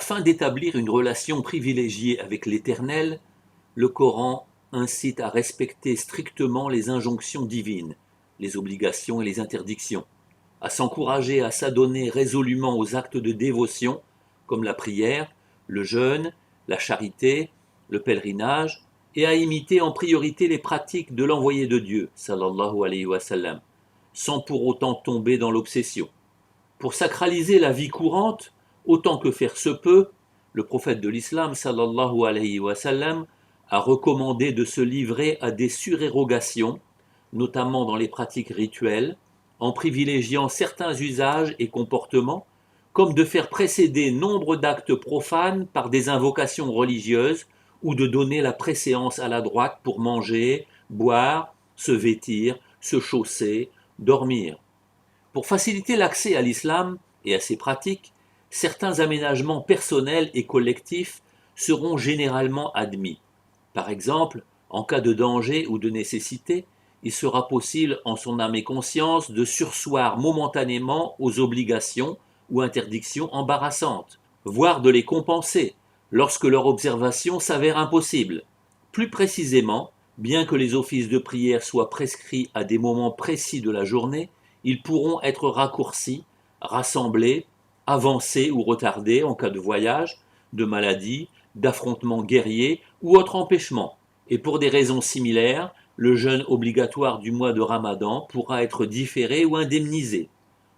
Afin d'établir une relation privilégiée avec l'Éternel, le Coran incite à respecter strictement les injonctions divines, les obligations et les interdictions, à s'encourager à s'adonner résolument aux actes de dévotion comme la prière, le jeûne, la charité, le pèlerinage, et à imiter en priorité les pratiques de l'envoyé de Dieu, sallallahu alayhi wa sallam, sans pour autant tomber dans l'obsession. Pour sacraliser la vie courante, autant que faire se peut, le prophète de l'islam, sallallahu alayhi wa sallam, a recommandé de se livrer à des surérogations, notamment dans les pratiques rituelles, en privilégiant certains usages et comportements, comme de faire précéder nombre d'actes profanes par des invocations religieuses ou de donner la préséance à la droite pour manger, boire, se vêtir, se chausser, dormir. Pour faciliter l'accès à l'islam et à ses pratiques, certains aménagements personnels et collectifs seront généralement admis. Par exemple, en cas de danger ou de nécessité, il sera possible en son âme et conscience de surseoir momentanément aux obligations ou interdictions embarrassantes, voire de les compenser lorsque leur observation s'avère impossible. Plus précisément, bien que les offices de prière soient prescrits à des moments précis de la journée, ils pourront être raccourcis, rassemblés, avancés ou retardés en cas de voyage, de maladie, d'affrontements guerriers ou autre empêchement. Et pour des raisons similaires, le jeûne obligatoire du mois de Ramadan pourra être différé ou indemnisé.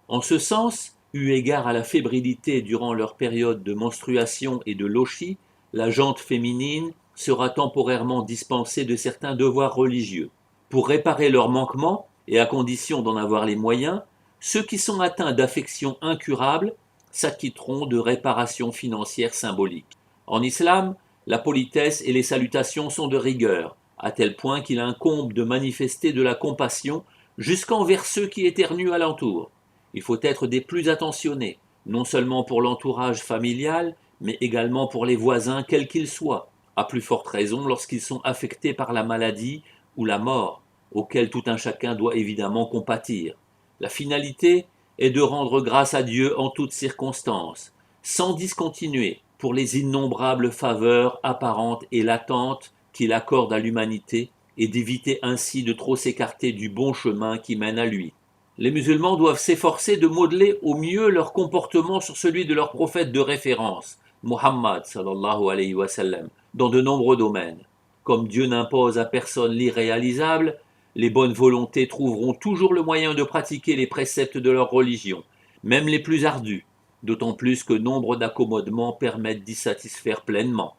En ce sens, eu égard à la fébrilité durant leur période de menstruation et de lochi, la jante féminine sera temporairement dispensée de certains devoirs religieux. Pour réparer leurs manquements, et à condition d'en avoir les moyens, ceux qui sont atteints d'affections incurables s'acquitteront de réparations financières symboliques. En islam, la politesse et les salutations sont de rigueur, à tel point qu'il incombe de manifester de la compassion jusqu'envers ceux qui éternuent alentour. Il faut être des plus attentionnés, non seulement pour l'entourage familial, mais également pour les voisins quels qu'ils soient, à plus forte raison lorsqu'ils sont affectés par la maladie ou la mort, auquel tout un chacun doit évidemment compatir. La finalité est de rendre grâce à Dieu en toutes circonstances, sans discontinuer, pour les innombrables faveurs apparentes et latentes qu'il accorde à l'humanité, et d'éviter ainsi de trop s'écarter du bon chemin qui mène à lui. Les musulmans doivent s'efforcer de modeler au mieux leur comportement sur celui de leur prophète de référence, Muhammad sallallahu alayhi wa sallam, dans de nombreux domaines. Comme Dieu n'impose à personne l'irréalisable, les bonnes volontés trouveront toujours le moyen de pratiquer les préceptes de leur religion, même les plus ardus, d'autant plus que nombre d'accommodements permettent d'y satisfaire pleinement.